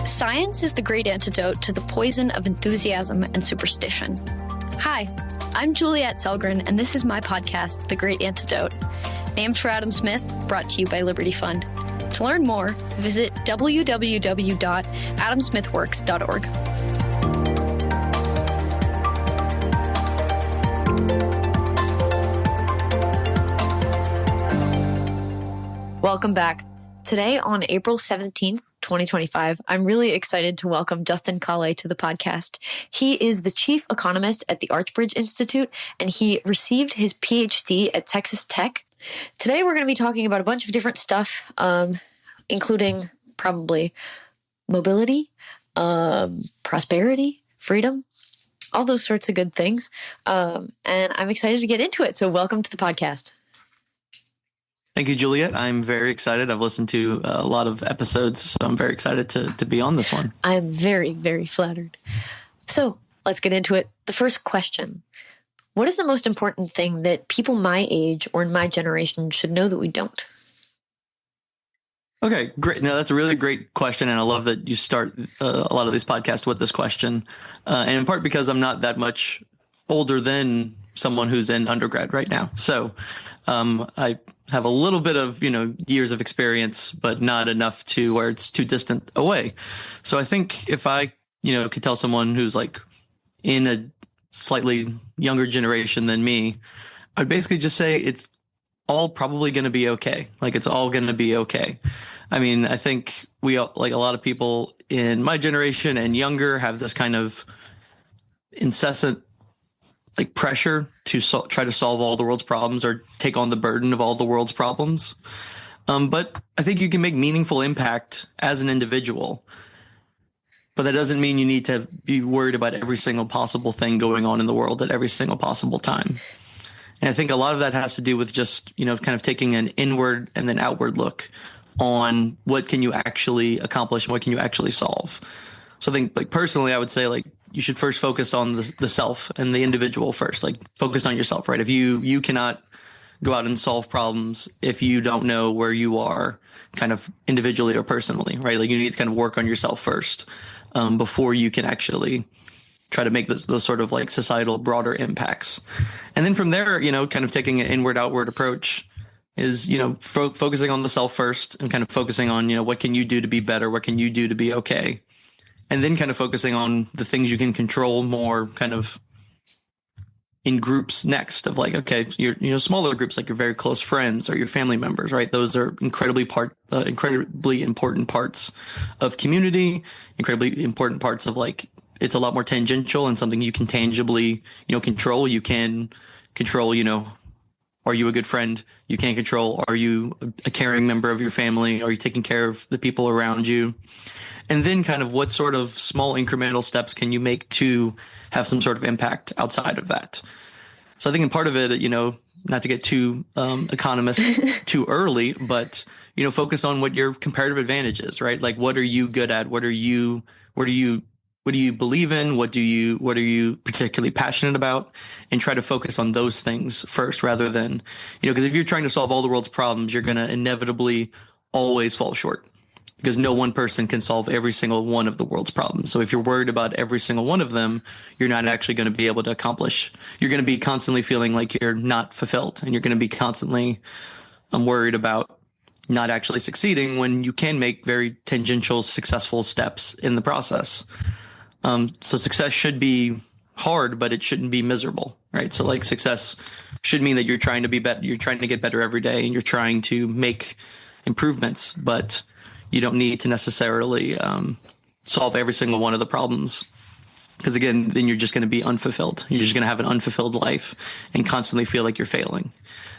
Science is the great antidote to the poison of enthusiasm and superstition. Hi, I'm Juliette Selgren, and this is my podcast, The Great Antidote. Named for Adam Smith, brought to you by Liberty Fund. To learn more, visit www.adamsmithworks.org. Welcome back. Today, on April 17th, 2025, I'm really excited to welcome Justin Callais to the podcast. He is the chief economist at the Archbridge Institute, and he received his PhD at Texas Tech. Today, we're going to be talking about a bunch of different stuff, including probably mobility, prosperity, freedom, all those sorts of good things. And I'm excited to get into it. So welcome to the podcast. Thank you, Juliet. I'm very excited. I've listened to a lot of episodes, so I'm very excited to be on this one. I'm very, very flattered. So let's get into it. The first question: what is the most important thing that people my age or in my generation should know that we don't? Okay, great. Now, that's a really great question, and I love that you start a lot of these podcasts with this question, and in part because I'm not that much older than someone who's in undergrad right now. So I have a little bit of, years of experience, but not enough to where it's too distant away. So I think if I, could tell someone who's like in a slightly younger generation than me, I'd basically just say it's all probably going to be okay. Like, it's all going to be okay. I mean, I think we, like a lot of people in my generation and younger, have this kind of incessant pressure to try to solve all the world's problems or take on the burden of all the world's problems. But I think you can make meaningful impact as an individual. But that doesn't mean you need to be worried about every single possible thing going on in the world at every single possible time. And I think a lot of that has to do with just, kind of taking an inward and then outward look on what can you actually accomplish and what can you actually solve. So I think, personally, I would say, you should first focus on the self and the individual first. Focus on yourself, right? If you cannot go out and solve problems if you don't know where you are kind of individually or personally, right? You need to kind of work on yourself first before you can actually try to make those sort of societal broader impacts. And then from there, kind of taking an inward outward approach is, focusing on the self first and kind of focusing on, what can you do to be better? What can you do to be okay? And then kind of focusing on the things you can control more kind of in groups next of okay, your smaller groups, like your very close friends or your family members, right? Those are incredibly important parts of community, incredibly important parts of it's a lot more tangential and something you can tangibly, control. You can control, are you a good friend? You can control, are you a caring member of your family? Are you taking care of the people around you? And then kind of what sort of small incremental steps can you make to have some sort of impact outside of that? So I think in part of it, not to get too economist too early, but, focus on what your comparative advantage is, right? What are you good at? What do you believe in? What are you particularly passionate about? And try to focus on those things first rather than, because if you're trying to solve all the world's problems, you're going to inevitably always fall short. Because no one person can solve every single one of the world's problems. So if you're worried about every single one of them, you're not actually going to be able to accomplish. You're going to be constantly feeling like you're not fulfilled, and you're going to be constantly worried about not actually succeeding when you can make very tangential, successful steps in the process. So success should be hard, but it shouldn't be miserable, right? So success should mean that you're trying to be better. You're trying to get better every day, and you're trying to make improvements, but you don't need to necessarily solve every single one of the problems, because again, then you're just going to be unfulfilled. You're just going to have an unfulfilled life and constantly feel like you're failing.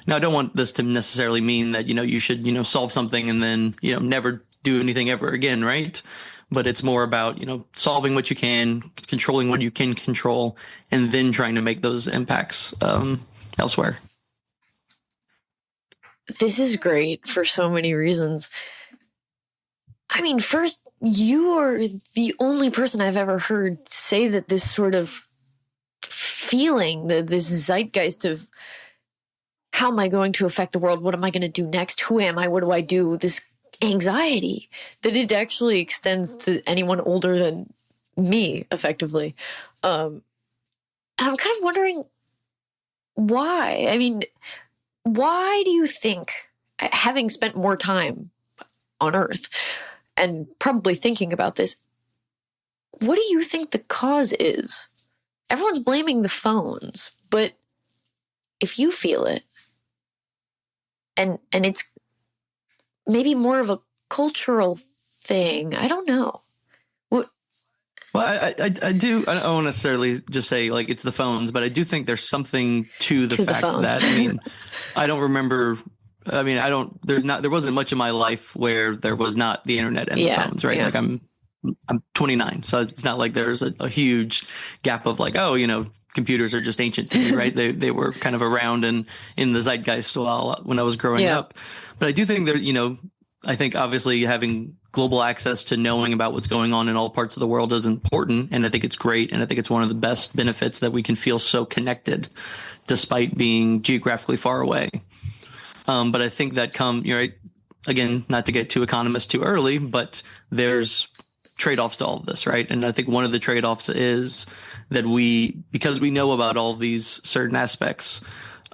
Now, I don't want this to necessarily mean that, you should, solve something and then, never do anything ever again, right? But it's more about, solving what you can, controlling what you can control, and then trying to make those impacts elsewhere. This is great for so many reasons. I mean, first, you are the only person I've ever heard say that this sort of feeling, this zeitgeist of how am I going to affect the world? What am I going to do next? Who am I? What do I do? This anxiety that it actually extends to anyone older than me, effectively. And I'm kind of wondering why. I mean, why do you think, having spent more time on Earth and probably thinking about this, what do you think the cause is? Everyone's blaming the phones, but if you feel it, and it's maybe more of a cultural thing, I don't know. What? Well, I do. I don't necessarily just say like it's the phones, but I do think there's something to the fact that, I mean, I don't remember. I mean, there wasn't much of my life where there was not the internet and the phones, right? Like I'm 29, so it's not like there's a huge gap of like, oh, computers are just ancient to me, right? They were kind of around and in the zeitgeist when I was growing up. But I do think that, I think obviously having global access to knowing about what's going on in all parts of the world is important. And I think it's great. And I think it's one of the best benefits that we can feel so connected despite being geographically far away. But I think that right, again, not to get too economist too early, but there's trade-offs to all of this, right? And I think one of the trade-offs is that because we know about all these certain aspects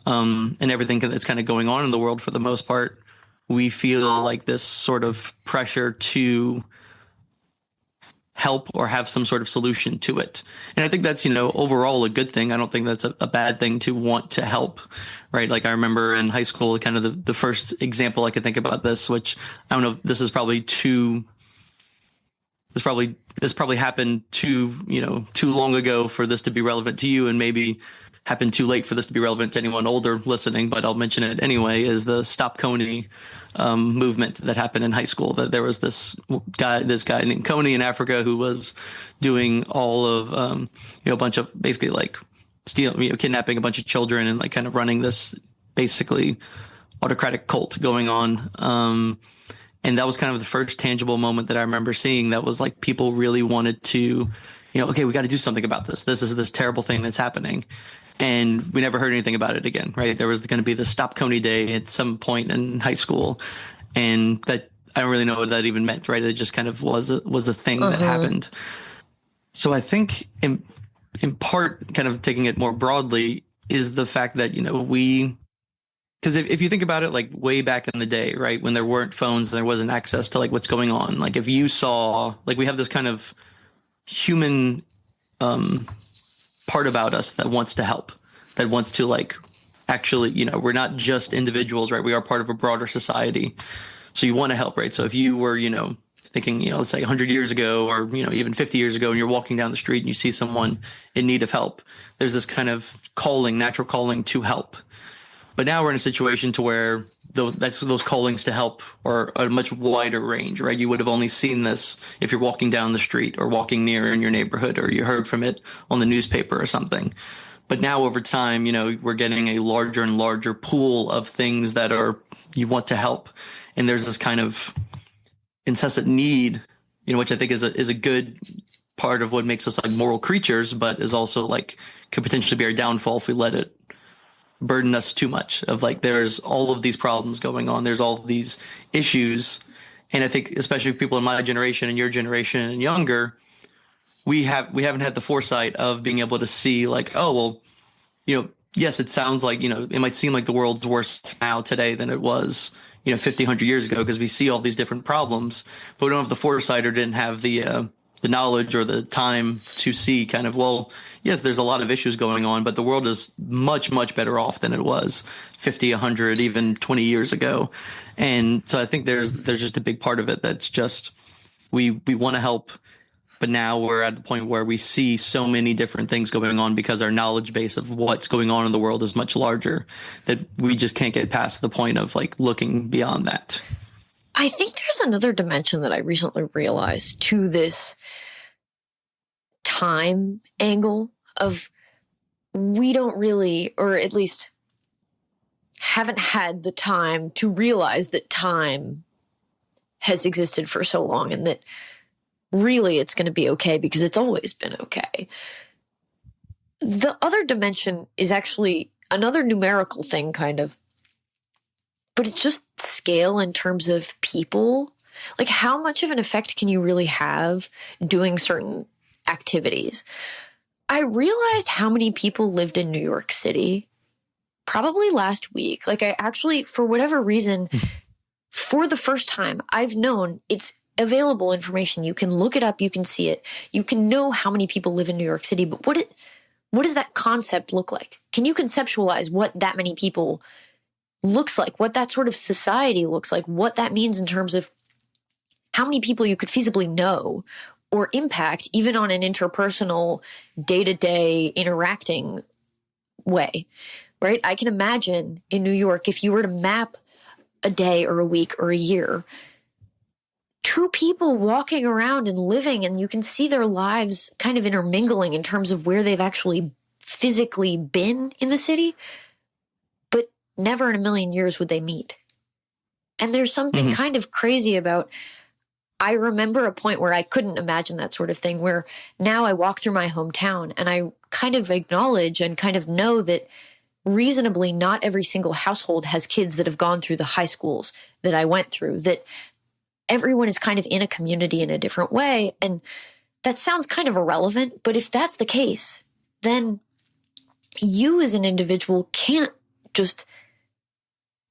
and everything that's kind of going on in the world for the most part, we feel like this sort of pressure to help or have some sort of solution to it. And I think that's, overall a good thing. I don't think that's a bad thing to want to help, right? Like I remember in high school, kind of the first example I could think about this, which I don't know if this is probably this probably happened too long ago for this to be relevant to you, and maybe happened too late for this to be relevant to anyone older listening, but I'll mention it anyway, is the Stop Coney movement that happened in high school. That there was this guy named Coney in Africa who was doing all of, a bunch of basically like kidnapping a bunch of children and like kind of running this basically autocratic cult going on. And that was kind of the first tangible moment that I remember seeing that was like people really wanted to, okay, we got to do something about this. This is this terrible thing that's happening. And we never heard anything about it again, right? There was going to be the Stop Coney Day at some point in high school. And that I don't really know what that even meant, right? It just kind of was a thing that happened. So I think in part, kind of taking it more broadly, is the fact that, because if you think about it, like way back in the day, right, when there weren't phones and there wasn't access to like what's going on, like if you saw, like we have this kind of human part about us that wants to help, that wants to like actually, we're not just individuals, right? We are part of a broader society. So you want to help, right? So if you were, thinking, let's say 100 years ago or, even 50 years ago, and you're walking down the street and you see someone in need of help, there's this kind of natural calling to help. But now we're in a situation to where those callings to help are a much wider range, right? You would have only seen this if you're walking down the street or walking near in your neighborhood, or you heard from it on the newspaper or something. But now over time, we're getting a larger and larger pool of things that you want to help. And there's this kind of incessant need, which I think is a good part of what makes us like moral creatures, but is also like could potentially be our downfall if we let it burden us too much. Of like, there's all of these problems going on, there's all of these issues, and I think especially people in my generation and your generation and younger, we haven't had the foresight of being able to see like, oh well, yes, it sounds like it might seem like the world's worse now today than it was 50, 100 years ago, because we see all these different problems, but we don't have the foresight or didn't have the knowledge or the time to see kind of, well, yes, there's a lot of issues going on, but the world is much, much better off than it was 50, 100, even 20 years ago. And so I think there's just a big part of it that's just we want to help, but now we're at the point where we see so many different things going on because our knowledge base of what's going on in the world is much larger, that we just can't get past the point of like looking beyond that. I think there's another dimension that I recently realized to this time angle of we don't really, or at least haven't had the time to realize that time has existed for so long, and that really it's going to be okay because it's always been okay. The other dimension is actually another numerical thing, kind of. but it's just scale in terms of people. Like, how much of an effect can you really have doing certain activities? I realized how many people lived in New York City probably last week. Like, I actually, for whatever reason, for the first time, I've known it's available information. You can look it up, you can see it, you can know how many people live in New York City. But what does that concept look like? Can you conceptualize what that many people looks like, what that sort of society looks like, what that means in terms of how many people you could feasibly know or impact, even on an interpersonal, day-to-day interacting way, right? I can imagine in New York, if you were to map a day or a week or a year, two people walking around and living, and you can see their lives kind of intermingling in terms of where they've actually physically been in the city, but never in a million years would they meet. And there's something kind of crazy about, I remember a point where I couldn't imagine that sort of thing, where now I walk through my hometown and I kind of acknowledge and kind of know that reasonably not every single household has kids that have gone through the high schools that I went through, that everyone is kind of in a community in a different way. And that sounds kind of irrelevant, but if that's the case, then you as an individual can't just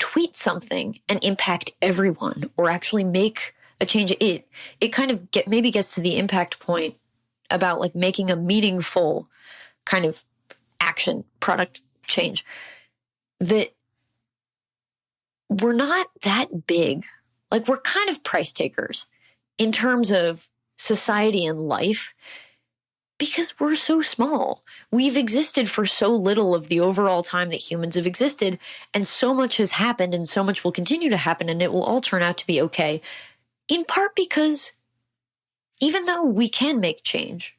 tweet something and impact everyone or actually make a change. It kind of maybe gets to the impact point about like making a meaningful kind of action product change, that we're not that big. Like, we're kind of price takers in terms of society and life because we're so small. We've existed for so little of the overall time that humans have existed, and so much has happened and so much will continue to happen, and it will all turn out to be okay, in part because even though we can make change,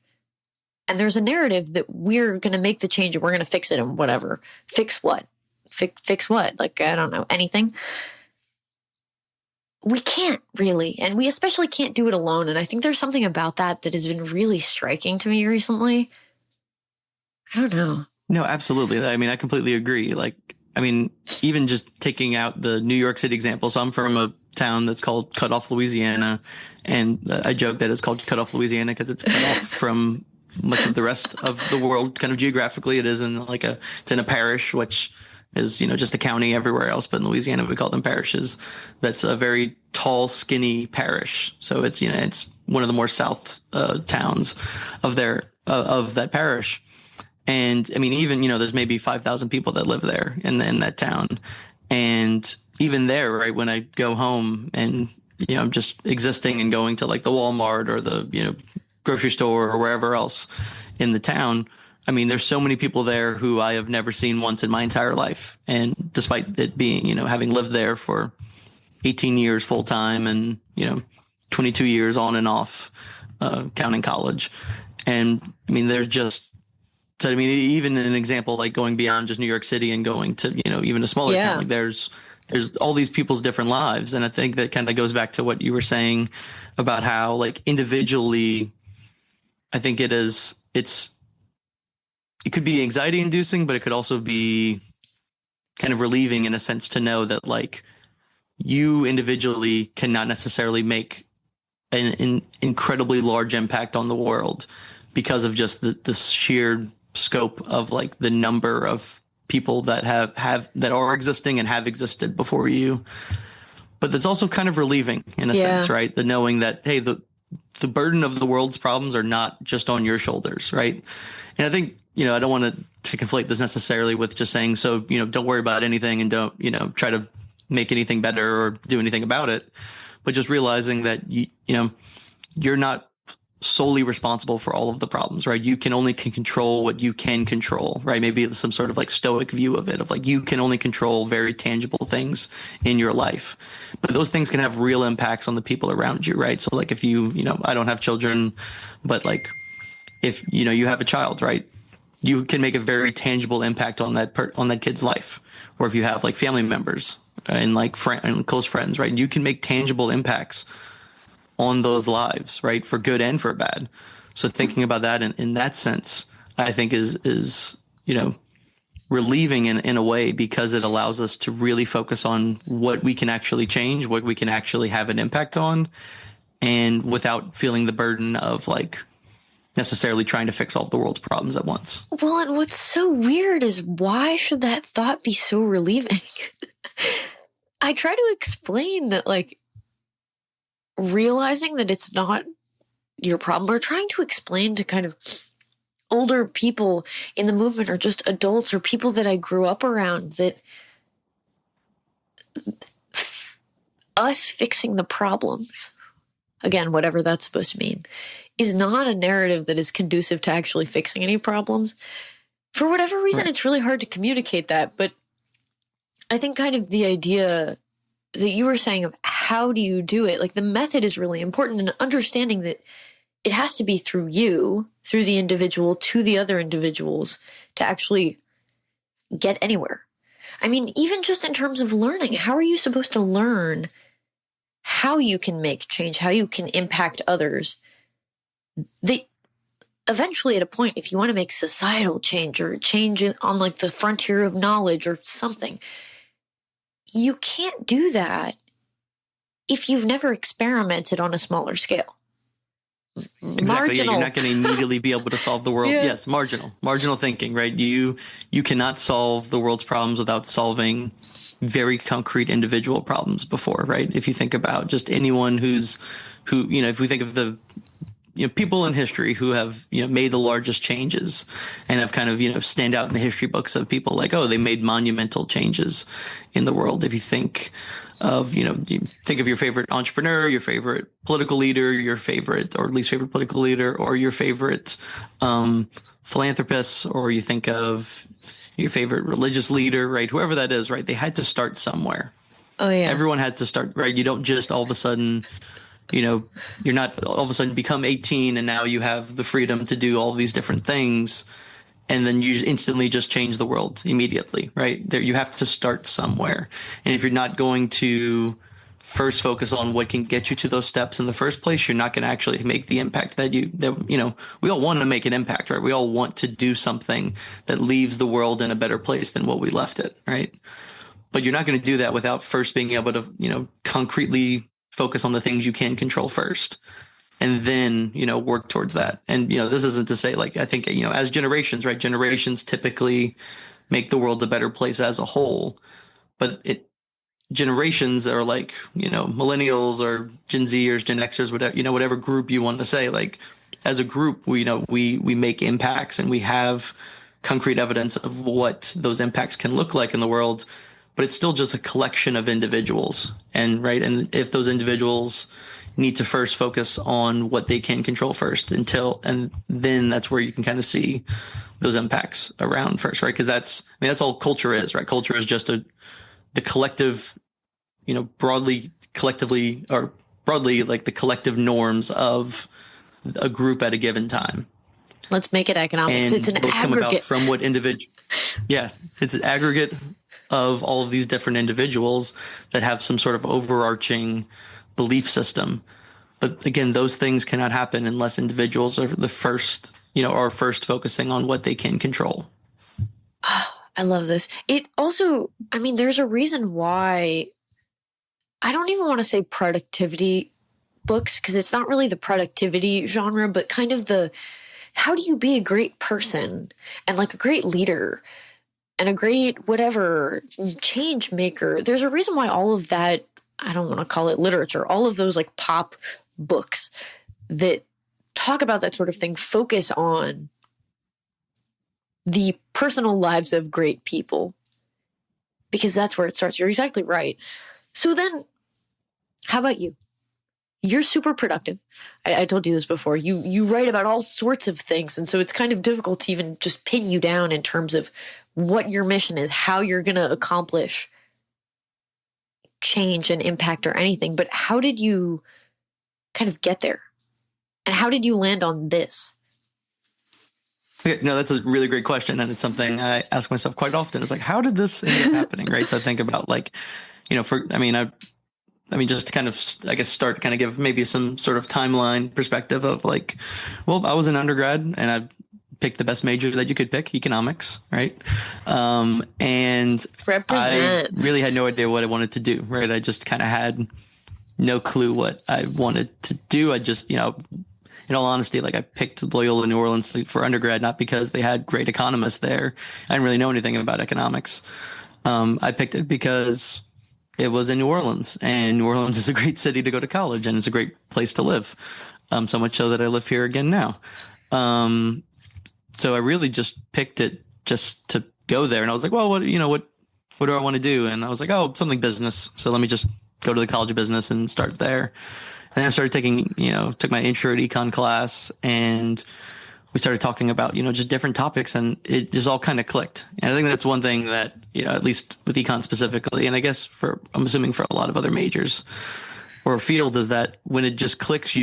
and there's a narrative that we're going to make the change and we're going to fix it and whatever. Fix what? Fix what? Like, I don't know, anything. We can't really, and we especially can't do it alone. And I think there's something about that that has been really striking to me recently. I don't know. No, absolutely. I mean, I completely agree. Like, I mean, even just taking out the New York City example. So I'm from a town that's called Cut Off, Louisiana. And I joke that it's called Cut Off, Louisiana because it's cut off from much of the rest of the world, kind of geographically. It's in a parish, which is, just a county everywhere else. But in Louisiana, we call them parishes. That's a very tall, skinny parish. So it's, it's one of the more south towns of that parish. And I mean, even, there's maybe 5,000 people that live there in that town. And even there, right, when I go home and, I'm just existing and going to like the Walmart or the, grocery store or wherever else in the town, I mean, there's so many people there who I have never seen once in my entire life. And despite it being, having lived there for 18 years full time and, 22 years on and off, counting college. And I mean, even an example, like going beyond just New York City and going to, even a smaller town, like there's all these people's different lives. And I think that kind of goes back to what you were saying about how, like, individually, I think it could be anxiety inducing, but it could also be kind of relieving in a sense to know that, like, you individually cannot necessarily make an incredibly large impact on the world because of just the sheer scope of, like, the number of people that that are existing and have existed before you. But that's also kind of relieving in a sense, right? The knowing that, hey, the burden of the world's problems are not just on your shoulders, right? And I think, I don't want to conflate this necessarily with just saying, so, don't worry about anything and don't, try to make anything better or do anything about it. But just realizing that, you're not solely responsible for all of the problems, right? You can only control what you can control, right? Maybe some sort of like stoic view of it, of like, you can only control very tangible things in your life, but those things can have real impacts on the people around you, right? So like if I don't have children, but like if, you have a child, right? You can make a very tangible impact on that kid's life. Or if you have like family members and like and close friends, right? You can make tangible impacts on those lives, right? For good and for bad. So thinking about that in that sense, I think is relieving in a way, because it allows us to really focus on what we can actually change, what we can actually have an impact on, and without feeling the burden of like necessarily trying to fix all of the world's problems at once. Well, and what's so weird is, why should that thought be so relieving? I try to explain that, like, realizing that it's not your problem, or trying to explain to kind of older people in the movement, or just adults or people that I grew up around, that us fixing the problems, again, whatever that's supposed to mean, is not a narrative that is conducive to actually fixing any problems. For whatever reason, It's really hard to communicate that. But I think kind of the idea that you were saying of how do you do it, like the method is really important, and understanding that it has to be through you, through the individual to the other individuals, to actually get anywhere. I mean, even just in terms of learning, how are you supposed to learn how you can make change, how you can impact others? Eventually, at a point, if you want to make societal change, or change on like the frontier of knowledge or something, you can't do that if you've never experimented on a smaller scale. Exactly. Marginal. You're not going to immediately be able to solve the world. Yeah. Yes, marginal thinking, right? You cannot solve the world's problems without solving very concrete individual problems before, right? If you think about just anyone if we think of the people in history who have made the largest changes and have kind of stand out in the history books of people like, oh, they made monumental changes in the world. If you think of you think of your favorite entrepreneur, your favorite political leader, your favorite or least favorite political leader, or your favorite philanthropist, or you think of your favorite religious leader, right? Whoever that is, right? They had to start somewhere. Oh yeah. Everyone had to start, right? You don't just all of a sudden you're not all of a sudden become 18 and now you have the freedom to do all these different things, and then you instantly just change the world immediately, right? There, you have to start somewhere. And if you're not going to first focus on what can get you to those steps in the first place, you're not going to actually make the impact that we all want to make an impact, right? We all want to do something that leaves the world in a better place than what we left it, right? But you're not going to do that without first being able to, concretely focus on the things you can control first, and then, work towards that. And, this isn't to say, like, I think, as generations, right? Generations typically make the world a better place as a whole, but generations are like, millennials or Gen Zers, Gen Xers, whatever, whatever group you want to say, like, as a group, we make impacts, and we have concrete evidence of what those impacts can look like in the world, but it's still just a collection of individuals. And and if those individuals need to first focus on what they can control first, and then that's where you can kind of see those impacts around first, right? Because that's all culture is, right? Culture is just the collective, broadly like the collective norms of a group at a given time. Let's make it economics. And it's an those come aggregate. about from what individual. Yeah, it's an aggregate of all of these different individuals that have some sort of overarching belief system. But again, those things cannot happen unless individuals are are first focusing on what they can control. Oh, I love this. It also, there's a reason why I don't even want to say productivity books, because it's not really the productivity genre, but kind of the, how do you be a great person and like a great leader and a great whatever change maker. There's a reason why all of that, I don't want to call it literature, all of those like pop books that talk about that sort of thing focus on the personal lives of great people, because that's where it starts. You're exactly right. So then, how about you? You're super productive. I told you this before. You write about all sorts of things, and so it's kind of difficult to even just pin you down in terms of what your mission is, how you're going to accomplish change and impact or anything. But how did you kind of get there? And how did you land on this? Okay, no, that's a really great question. And it's something I ask myself quite often. It's like, how did this end up happening? Right. So I think about like, just to kind of, I guess, start to kind of give maybe some sort of timeline perspective of like, well, I was an undergrad and I pick the best major that you could pick, economics, right? And Represent. I really had no idea what I wanted to do, right? I just kind of had no clue what I wanted to do. I just, in all honesty, like I picked Loyola New Orleans for undergrad, not because they had great economists there. I didn't really know anything about economics. I picked it because it was in New Orleans, and New Orleans is a great city to go to college, and it's a great place to live. So much so that I live here again now. So I really just picked it just to go there. And I was like, well, what do I want to do? And I was like, oh, something business. So let me just go to the College of Business and start there. And I started taking, took my intro to econ class, and we started talking about, just different topics, and it just all kind of clicked. And I think that's one thing that, at least with econ specifically, and I guess I'm assuming for a lot of other majors or fields, is that when it just clicks,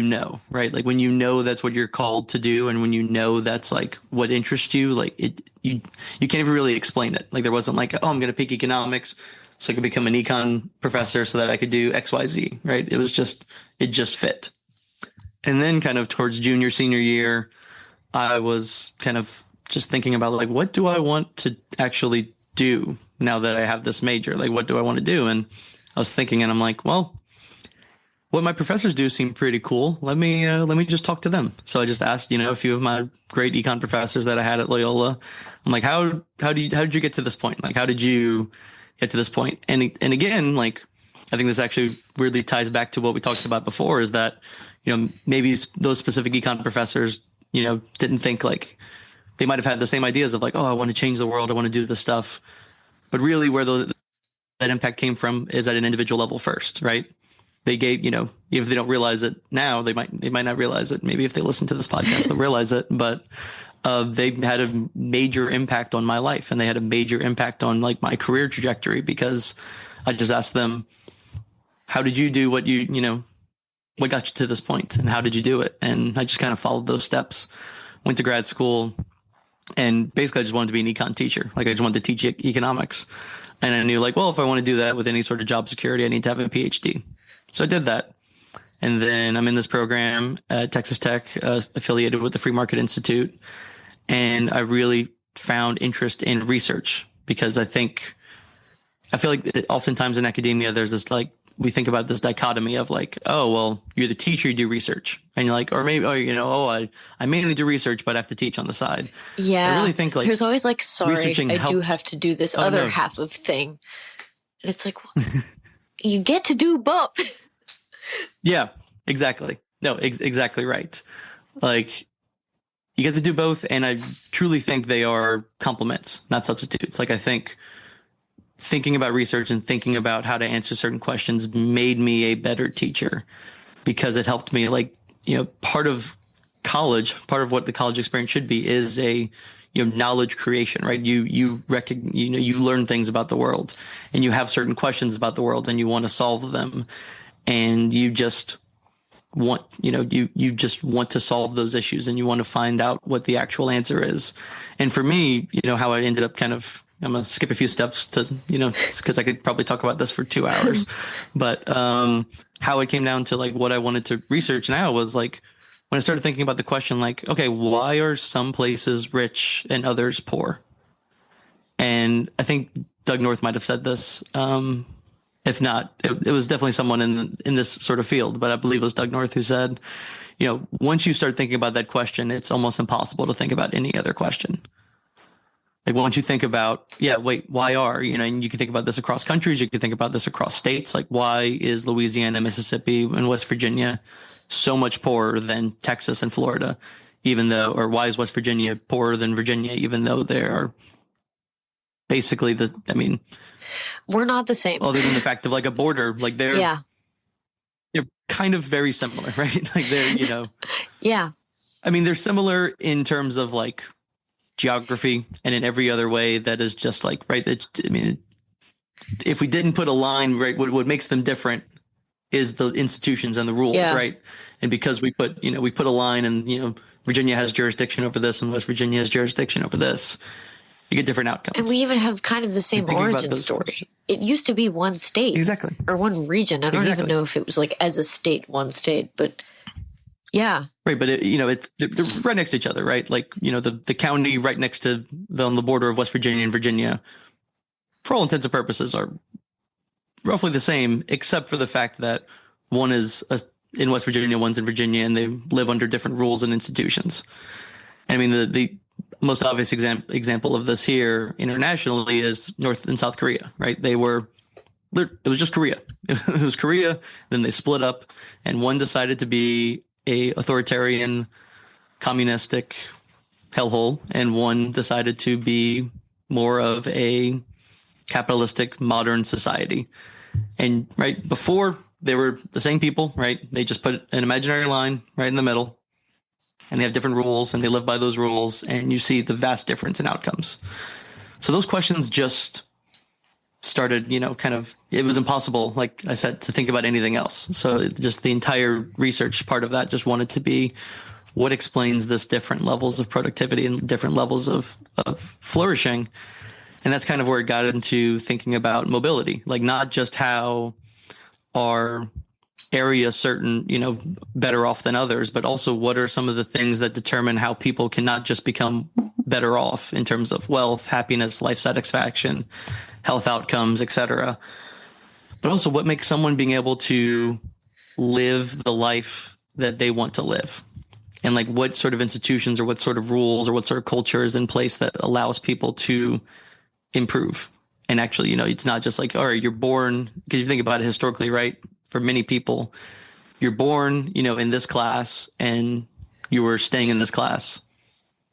right? Like when that's what you're called to do, and when that's like what interests you, like you can't even really explain it. Like there wasn't like, oh, I'm going to pick economics so I could become an econ professor so that I could do X, Y, Z, right? It just fit. And then kind of towards junior, senior year, I was kind of just thinking about like, what do I want to actually do now that I have this major? Like, what do I want to do? And I was thinking, and I'm like, well, what my professors do seem pretty cool. Let me just talk to them. So I just asked, a few of my great econ professors that I had at Loyola. I'm like, how did you get to this point? Like, how did you get to this point? And again, like, I think this actually weirdly ties back to what we talked about before, is that, maybe those specific econ professors, didn't think like, they might have had the same ideas of like, oh, I want to change the world, I want to do this stuff. But really where that impact came from is at an individual level first, right? They gave, if they don't realize it now, they might not realize it. Maybe if they listen to this podcast, they'll realize it. But they had a major impact on my life, and they had a major impact on like my career trajectory, because I just asked them, how did you do what what got you to this point, and how did you do it? And I just kind of followed those steps, went to grad school, and basically I just wanted to be an econ teacher. Like I just wanted to teach economics. And I knew like, well, if I want to do that with any sort of job security, I need to have a PhD. So I did that. And then I'm in this program at Texas Tech, affiliated with the Free Market Institute. And I really found interest in research, because I feel like oftentimes in academia, there's this like, we think about this dichotomy of like, oh, well, you're the teacher, you do research. And you're like, or maybe, I mainly do research, but I have to teach on the side. Yeah. I really think like there's always like, sorry, I do have to do this half of thing. And it's like, well, you get to do both. Yeah, exactly. No, exactly right. Like you get to do both. And I truly think they are complements, not substitutes. Like I think thinking about research and thinking about how to answer certain questions made me a better teacher, because it helped me like, part of college, part of what the college experience should be is a, knowledge creation, right? You learn things about the world, and you have certain questions about the world, and you want to solve them. And you just want, you just want to solve those issues, and you want to find out what the actual answer is. And for me, how I ended up I'm going to skip a few steps to, because I could probably talk about this for 2 hours. But how it came down to like what I wanted to research now was like, when I started thinking about the question, like, okay, why are some places rich and others poor? And I think Doug North might have said this. If not, it was definitely someone in this sort of field, but I believe it was Doug North who said, once you start thinking about that question, it's almost impossible to think about any other question. Like once you think about, why are, and you can think about this across countries, you can think about this across states. Like why is Louisiana, Mississippi, and West Virginia so much poorer than Texas and Florida, or why is West Virginia poorer than Virginia, even though they are basically we're not the same. Other than the fact of like a border, like they're kind of very similar, right? Like they're, yeah. They're similar in terms of like geography and in every other way that is just like, right. If we didn't put a line, right, what makes them different is the institutions and the rules, right? And because we put a line, and, Virginia has jurisdiction over this and West Virginia has jurisdiction over this, you get different outcomes. And we even have kind of the same origin story. It used to be one state. Exactly. Or one region. I don't even know if it was like as a state, one state, but Yeah. Right, but they're right next to each other, right? Like, the county right next to on the border of West Virginia and Virginia, for all intents and purposes, are roughly the same, except for the fact that one is in West Virginia, one's in Virginia, and they live under different rules and institutions. I mean, the most obvious example of this here internationally is North and South Korea, right? It was just Korea. It was Korea. Then they split up, and one decided to be a authoritarian, communistic hellhole, and one decided to be more of a capitalistic, modern society. And right before, they were the same people, right? They just put an imaginary line right in the middle, and they have different rules, and they live by those rules, and you see the vast difference in outcomes. So those questions just started, it was impossible, like I said, to think about anything else. So just the entire research part of that just wanted to be what explains this different levels of productivity and different levels of flourishing. And that's kind of where it got into thinking about mobility, like not just how are areas certain, better off than others, but also what are some of the things that determine how people can not just become better off in terms of wealth, happiness, life satisfaction, health outcomes, etc. But also what makes someone being able to live the life that they want to live. And like what sort of institutions or what sort of rules or what sort of culture is in place that allows people to improve. And actually, it's not just like, all right, you're born, because you think about it historically, right? For many people, you're born, in this class and you were staying in this class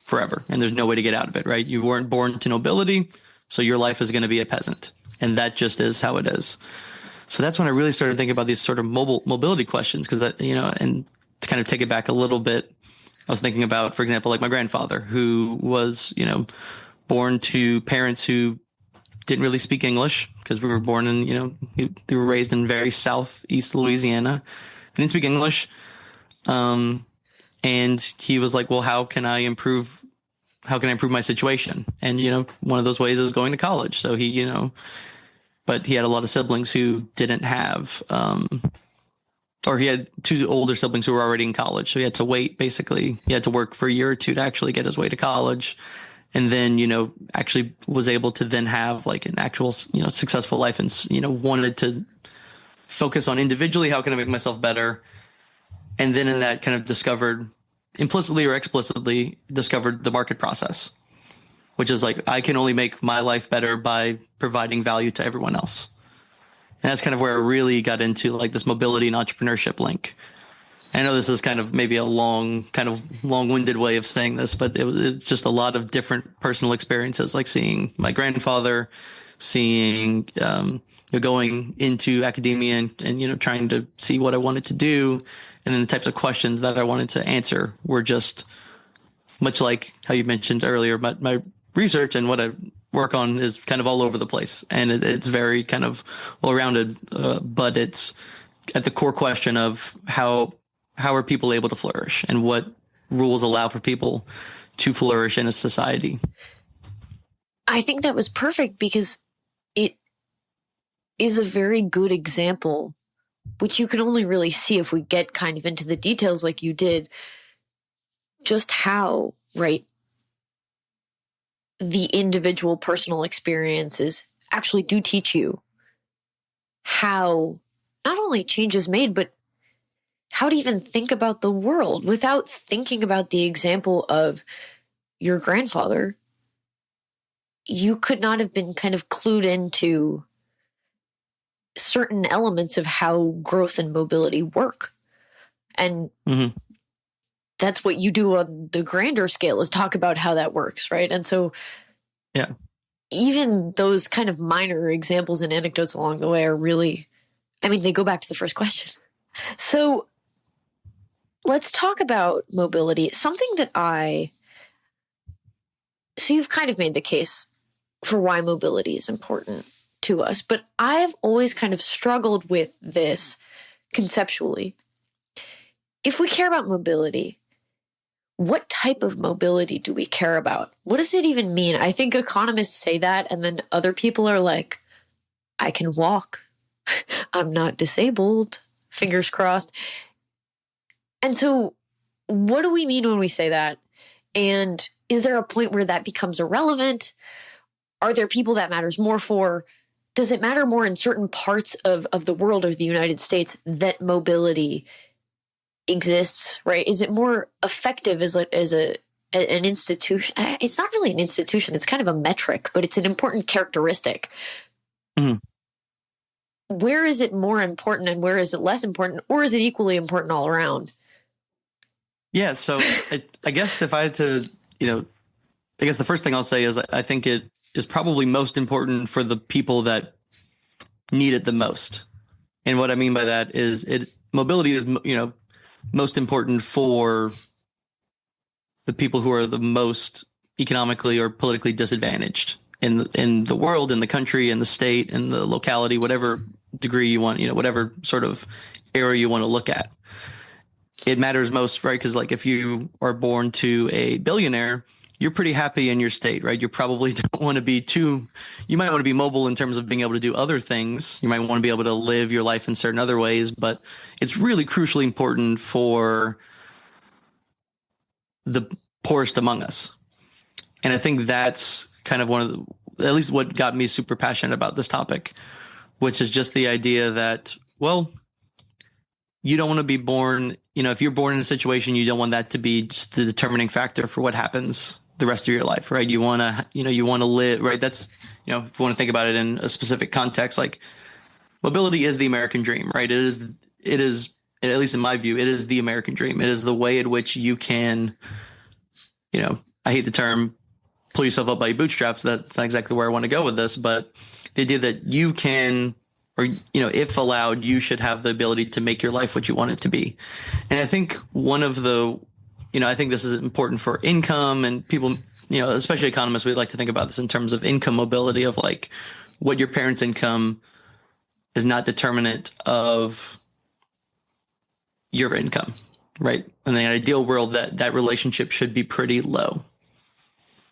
forever and there's no way to get out of it, right? You weren't born to nobility, so your life is going to be a peasant. And that just is how it is. So that's when I really started thinking about these sort of mobility questions, because that, and to kind of take it back a little bit, I was thinking about, for example, like my grandfather, who was, born to parents who didn't really speak English, because we were born in, they were raised in very southeast Louisiana. They didn't speak English. And he was like, well, how can I improve my situation? And, one of those ways is going to college. So he, but he had a lot of siblings who didn't have, or he had two older siblings who were already in college. So he had to wait, basically. He had to work for a year or two to actually get his way to college. And then, actually was able to then have like an actual, successful life, and, wanted to focus on individually, how can I make myself better? And then in that kind of implicitly or explicitly discovered the market process, which is like, I can only make my life better by providing value to everyone else. And that's kind of where I really got into like this mobility and entrepreneurship link. I know this is kind of maybe a long-winded way of saying this, but it's just a lot of different personal experiences, like seeing my grandfather, seeing, going into academia and, trying to see what I wanted to do. And then the types of questions that I wanted to answer were just much like how you mentioned earlier, my research and what I work on is kind of all over the place, and it's very kind of well-rounded, but it's at the core question of how are people able to flourish, and what rules allow for people to flourish in a society. I think that was perfect, because it is a very good example, which you can only really see if we get kind of into the details like you did, just how, right, the individual personal experiences actually do teach you how not only change is made, but how to even think about the world without thinking about the example of your grandfather. You could not have been kind of clued into certain elements of how growth and mobility work. And that's what you do on the grander scale, is talk about how that works, right? And so yeah, even those kind of minor examples and anecdotes along the way are really, they go back to the first question. So let's talk about mobility. Something that so you've kind of made the case for why mobility is important to us, but I've always kind of struggled with this conceptually. If we care about mobility, what type of mobility do we care about? What does it even mean? I think economists say that, and then other people are like, I can walk. I'm not disabled. Fingers crossed. And so What do we mean when we say that? And is there a point where that becomes irrelevant? Are there people that matters more for? Does it matter more in certain parts of the world or the United States that mobility exists, right? Is it more effective as an institution? It's not really an institution. It's kind of a metric, but it's an important characteristic. Mhm. Where is it more important and where is it less important? Or is it equally important all around? Yeah. So I guess if I had to, I guess the first thing I'll say is I think it is probably most important for the people that need it the most. And what I mean by that is mobility is, most important for the people who are the most economically or politically disadvantaged in the world, in the country, in the state, in the locality, whatever degree you want, whatever sort of area you want to look at. It matters most, right? Because like if you are born to a billionaire, you're pretty happy in your state, right? You probably don't want to be you might want to be mobile in terms of being able to do other things. You might want to be able to live your life in certain other ways, but it's really crucially important for the poorest among us. And I think that's kind of at least what got me super passionate about this topic, which is just the idea that, well, you don't want to be born, if you're born in a situation, you don't want that to be just the determining factor for what happens the rest of your life, right? You want to live, right? That's, if you want to think about it in a specific context, like mobility is the American dream, right? It is, at least in my view, it is the American dream. It is the way in which you can, I hate the term, pull yourself up by your bootstraps. That's not exactly where I want to go with this, but the idea that you can, or, if allowed, you should have the ability to make your life what you want it to be. And I think I think this is important for income, and people, especially economists, we like to think about this in terms of income mobility, of like what your parents' income is not determinant of your income, right? In the ideal world, that relationship should be pretty low.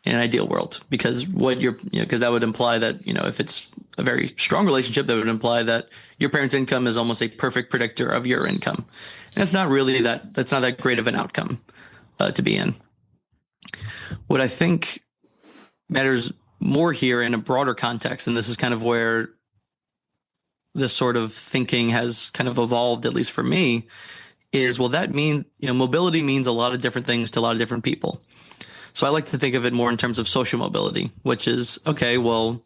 In an ideal world, because because that would imply that, if it's a very strong relationship, that would imply that your parents' income is almost a perfect predictor of your income. And that's not that great of an outcome to be in. What I think matters more here in a broader context, and this is kind of where this sort of thinking has kind of evolved, at least for me, is, well, that means, mobility means a lot of different things to a lot of different people. So I like to think of it more in terms of social mobility, which is, okay, well,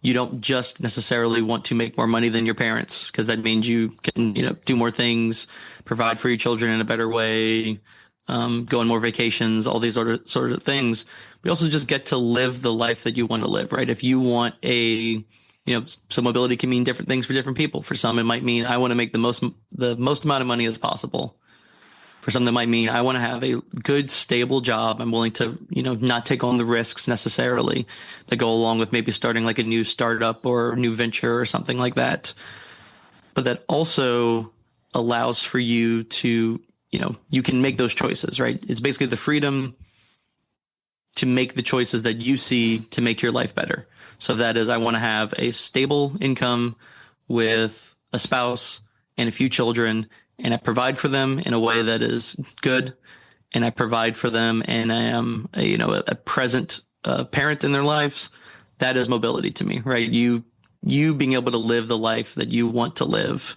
you don't just necessarily want to make more money than your parents, because that means you can, do more things, provide for your children in a better way, go on more vacations, all these sort of things. We also just get to live the life that you want to live, right? If you want so mobility can mean different things for different people. For some, it might mean I want to make the most amount of money as possible. For some, that might mean I want to have a good, stable job. I'm willing to, not take on the risks necessarily that go along with maybe starting like a new startup or new venture or something like that. But that also allows for you to, you can make those choices, right? It's basically the freedom to make the choices that you see to make your life better. So that is, I want to have a stable income with a spouse and a few children, and I provide for them in a way that is good, and I provide for them, and I am a present parent in their lives. That is mobility to me, right? You being able to live the life that you want to live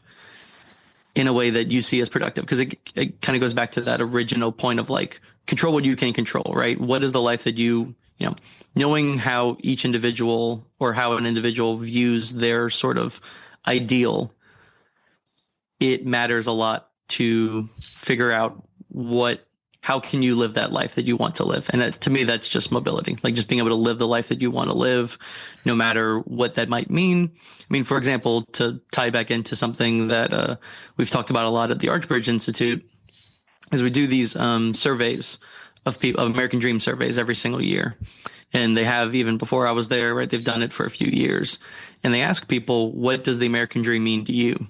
in a way that you see as productive, because it kind of goes back to that original point of like, control what you can control, right? What is the life that knowing how each individual, or how an individual views their sort of ideal, it matters a lot to figure out how can you live that life that you want to live. And to me, that's just mobility, like just being able to live the life that you want to live, no matter what that might mean. I mean, for example, to tie back into something that we've talked about a lot at the Archbridge Institute, is we do these surveys of American Dream surveys every single year. And they have, even before I was there, right? They've done it for a few years. And they ask people, what does the American dream mean to you?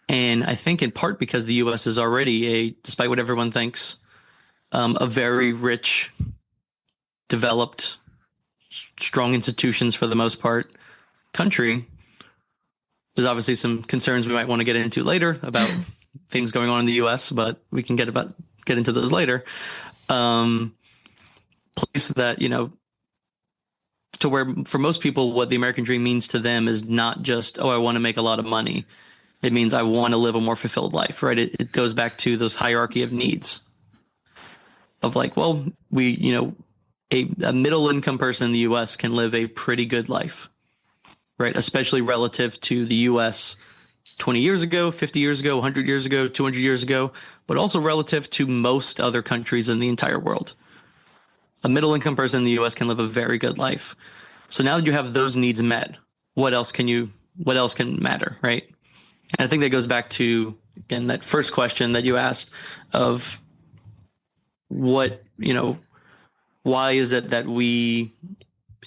And I think in part because the U.S. is already despite what everyone thinks, a very rich, developed, strong institutions for the most part country. There's obviously some concerns we might want to get into later about things going on in the U.S., but we can get get into those later. Place that, to where for most people, what the American dream means to them is not just, oh, I want to make a lot of money. It means I want to live a more fulfilled life, right? It goes back to those hierarchy of needs of like, well, a middle income person in the US can live a pretty good life, right? Especially relative to the US 20 years ago, 50 years ago, 100 years ago, 200 years ago, but also relative to most other countries in the entire world. A middle income person in the US can live a very good life. So now that you have those needs met, what else can matter, right? And I think that goes back to, again, that first question that you asked of what, why is it that we,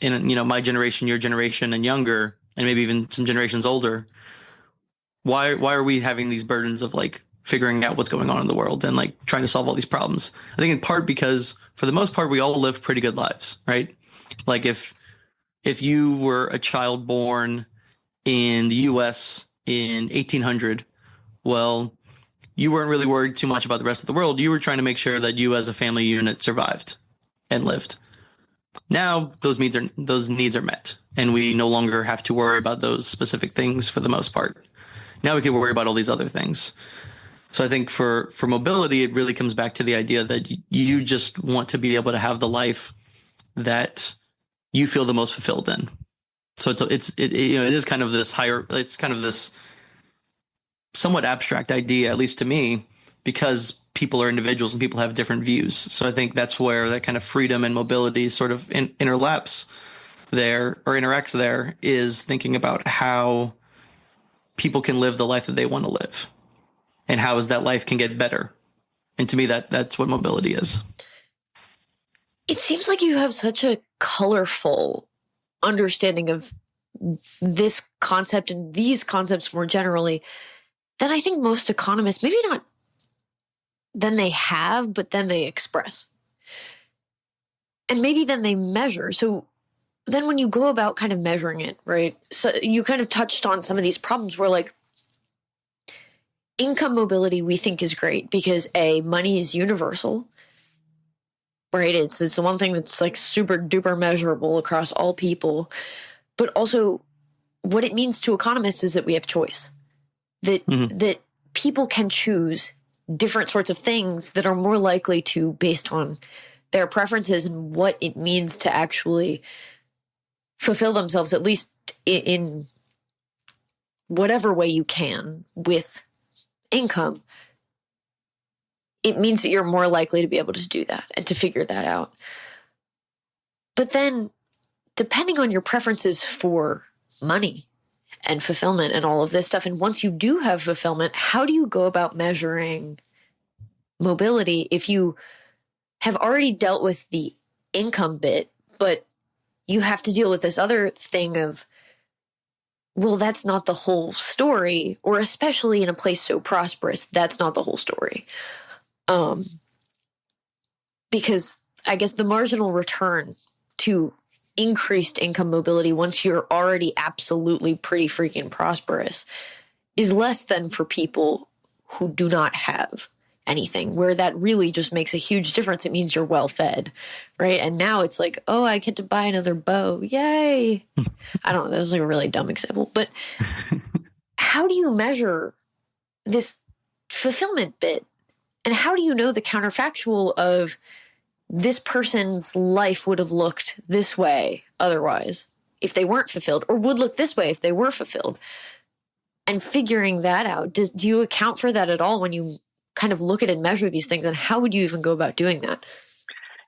in, my generation, your generation, and younger, and maybe even some generations older, why are we having these burdens of like figuring out what's going on in the world and like trying to solve all these problems? I think in part because for the most part, we all live pretty good lives, right? Like if you were a child born in the US in 1800, well, you weren't really worried too much about the rest of the world. You were trying to make sure that you as a family unit survived and lived. Now those needs are met, and we no longer have to worry about those specific things for the most part. Now we can worry about all these other things. So I think for mobility, it really comes back to the idea that you just want to be able to have the life that you feel the most fulfilled in. So it is kind of this somewhat abstract idea, at least to me, because people are individuals and people have different views. So I think that's where that kind of freedom and mobility sort of interacts there, is thinking about how people can live the life that they want to live and how is that life can get better. And to me, that's what mobility is. It seems like you have such a colorful understanding of this concept and these concepts more generally that I think most economists, maybe not then they have, but then they express. And maybe then they measure. So then when you go about kind of measuring it, right? So you kind of touched on some of these problems where like income mobility we think is great because money is universal, right? It's the one thing that's like super duper measurable across all people. But also what it means to economists is that we have choice, that people can choose different sorts of things that are more likely to, based on their preferences and what it means to actually fulfill themselves, at least in whatever way you can with income. It means that you're more likely to be able to do that and to figure that out. But then, depending on your preferences for money and fulfillment and all of this stuff, and once you do have fulfillment, how do you go about measuring mobility if you have already dealt with the income bit, but you have to deal with this other thing of, well, that's not the whole story, or especially in a place so prosperous, that's not the whole story. Because I guess the marginal return to increased income mobility once you're already absolutely pretty freaking prosperous is less than for people who do not have anything, where that really just makes a huge difference. It means you're well fed, right? And now it's like, oh, I get to buy another bow. Yay. I don't know. That was like a really dumb example, but how do you measure this fulfillment bit? And how do you know the counterfactual of this person's life would have looked this way otherwise if they weren't fulfilled, or would look this way if they were fulfilled? And figuring that out, do you account for that at all when you kind of look at and measure these things? And how would you even go about doing that?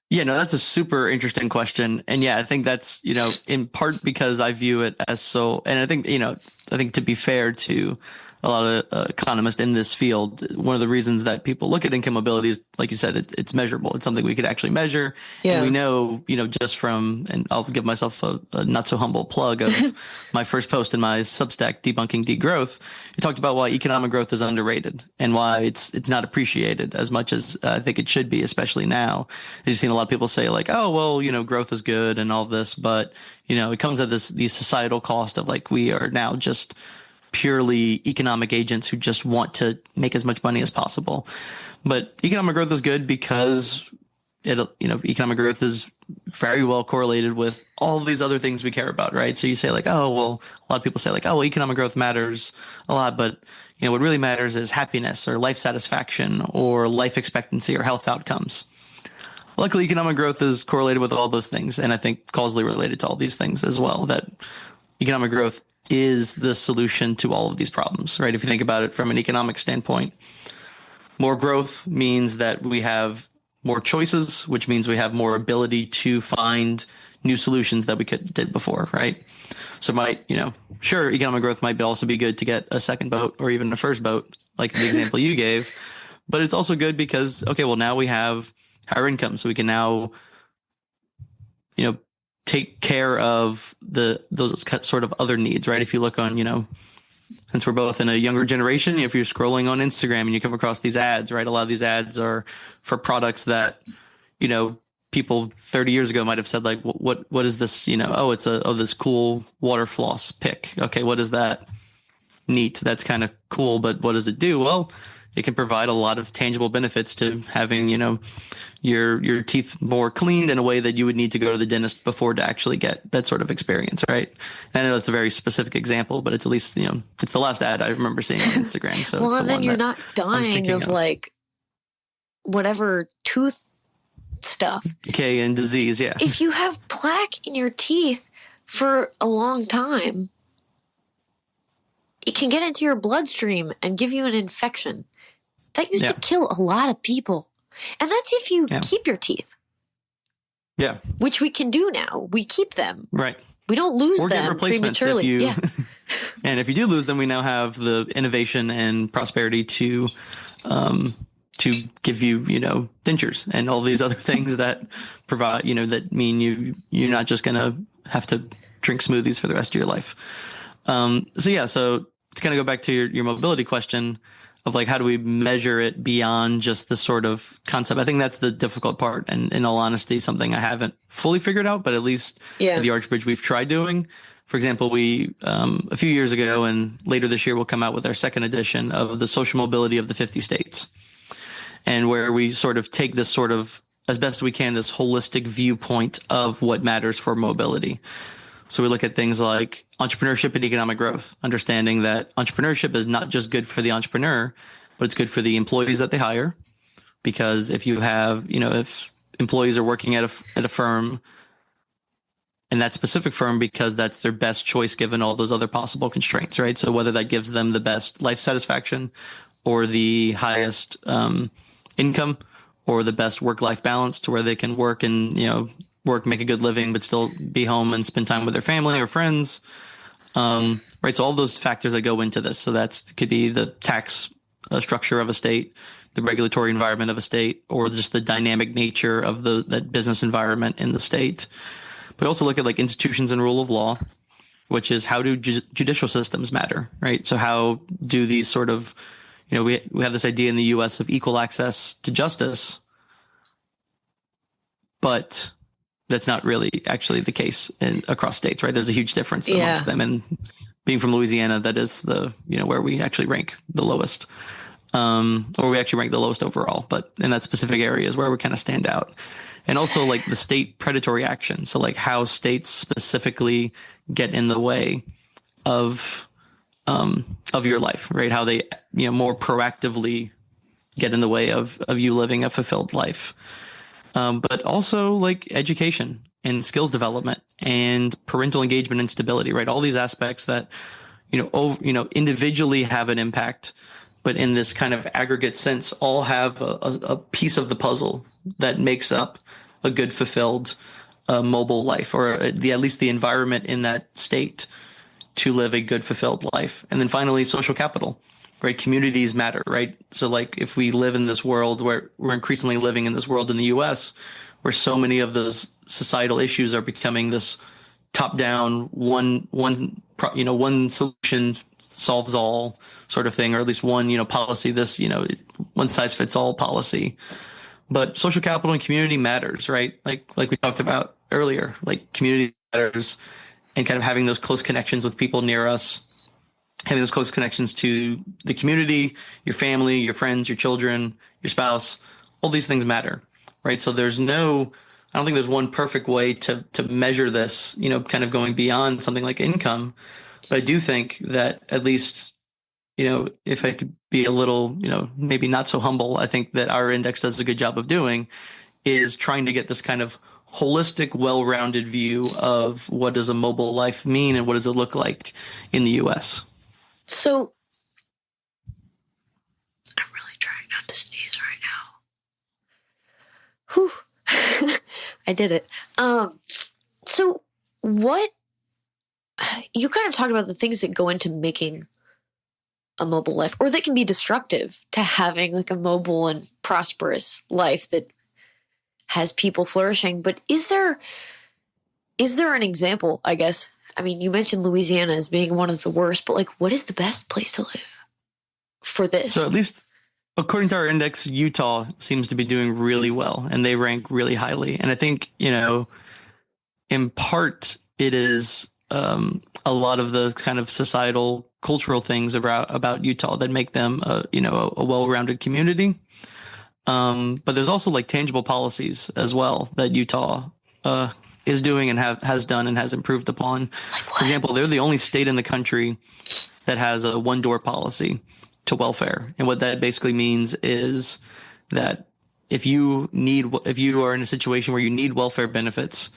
Yeah, no, that's a super interesting question. And yeah, I think that's, in part because I view it as so, and I think, to be fair to a lot of economists in this field, one of the reasons that people look at income mobility is, like you said, it's measurable. It's something we could actually measure. Yeah. And we know, just from, and I'll give myself a not so humble plug of my first post in my Substack, Debunking Degrowth. It talked about why economic growth is underrated and why it's not appreciated as much as I think it should be, especially now. You've seen a lot of people say like, oh, well, growth is good and all this, but, it comes at the societal cost of like, we are now just purely economic agents who just want to make as much money as possible. But economic growth is good because economic growth is very well correlated with all of these other things we care about, right? So you say like, oh, well, a lot of people say like, oh, well, economic growth matters a lot, but what really matters is happiness or life satisfaction or life expectancy or health outcomes. Luckily, economic growth is correlated with all those things, and I think causally related to all these things as well, that economic growth is the solution to all of these problems, right? If you think about it from an economic standpoint, more growth means that we have more choices, which means we have more ability to find new solutions that we did before, right? So sure, economic growth might also be good to get a second boat or even a first boat, like the example you gave, but it's also good because, okay, well, now we have higher income, so we can now, take care of those sort of other needs, right? If you look on, since we're both in a younger generation, if you're scrolling on Instagram and you come across these ads, right? A lot of these ads are for products that, people 30 years ago might have said like, what is this? Oh, it's this cool water floss pick. Okay, what is that? Neat. That's kind of cool, but what does it do? Well, it can provide a lot of tangible benefits to having, your teeth more cleaned in a way that you would need to go to the dentist before to actually get that sort of experience, right? And I know it's a very specific example, but it's at least, it's the last ad I remember seeing on Instagram. So well, it's and then you're not dying of like whatever tooth stuff. Decay and disease, yeah. If you have plaque in your teeth for a long time, it can get into your bloodstream and give you an infection. That used to kill a lot of people. And that's if you keep your teeth. Yeah. Which we can do now. We keep them. Right. We don't lose or them get replacements prematurely. And if you do lose them, we now have the innovation and prosperity to give you, dentures and all these other things that provide, that mean you're not just going to have to drink smoothies for the rest of your life. So to kind of go back to your mobility question of like, how do we measure it beyond just the sort of concept? I think that's the difficult part. And in all honesty, something I haven't fully figured out, but at least at the Archbridge, we've tried doing. For example, we, a few years ago and later this year, we'll come out with our second edition of the social mobility of the 50 states. And where we sort of take this sort of, as best we can, this holistic viewpoint of what matters for mobility. So we look at things like entrepreneurship and economic growth, understanding that entrepreneurship is not just good for the entrepreneur, but it's good for the employees that they hire. Because if you have, if employees are working at a firm, and that specific firm because that's their best choice given all those other possible constraints, right? So whether that gives them the best life satisfaction or the highest income or the best work-life balance to where they can work and, make a good living, but still be home and spend time with their family or friends. Right. So all those factors that go into this. So could be the tax structure of a state, the regulatory environment of a state, or just the dynamic nature of that business environment in the state. But also look at like institutions and rule of law, which is how do judicial systems matter, right? So how do these sort of, we have this idea in the U.S. of equal access to justice, but that's not really actually the case across states, right? There's a huge difference amongst them. And being from Louisiana, that is where we actually rank the lowest, or we actually rank the lowest overall, but in that specific area is where we kind of stand out. And also like the state predatory action. So like how states specifically get in the way of your life, right? How they, more proactively get in the way of you living a fulfilled life. But also like education and skills development and parental engagement and stability, right? All these aspects that, individually have an impact, but in this kind of aggregate sense, all have a piece of the puzzle that makes up a good, fulfilled, mobile life, or at least the environment in that state to live a good, fulfilled life. And then finally, social capital. Right? Communities matter, right? So like if we live in this world where we're increasingly living in this world in the US where so many of those societal issues are becoming this top down, one solution solves all sort of thing, or at least one, policy, this, one size fits all policy. But social capital and community matters, right? Like we talked about earlier, like community matters and kind of having those close connections with people near us. having those close connections to the community, your family, your friends, your children, your spouse, all these things matter, right? So I don't think there's one perfect way to measure this, kind of going beyond something like income. But I do think that at least, if I could be a little, maybe not so humble, I think that our index does a good job of doing is trying to get this kind of holistic, well-rounded view of what does a mobile life mean and what does it look like in the US. So I'm really trying not to sneeze right now. Whew. I did it. So what you kind of talked about the things that go into making a mobile life, or that can be destructive to having like a mobile and prosperous life that has people flourishing. But is there an example, I guess? I mean, you mentioned Louisiana as being one of the worst, but like, what is the best place to live for this? So at least according to our index, Utah seems to be doing really well, and they rank really highly. And I think, in part it is a lot of the kind of societal, cultural things about Utah that make them, a well-rounded community. But there's also like tangible policies as well that Utah is doing and has done and has improved upon. For example, they're the only state in the country that has a one-door policy to welfare. And what that basically means is that if you are in a situation where you need welfare benefits,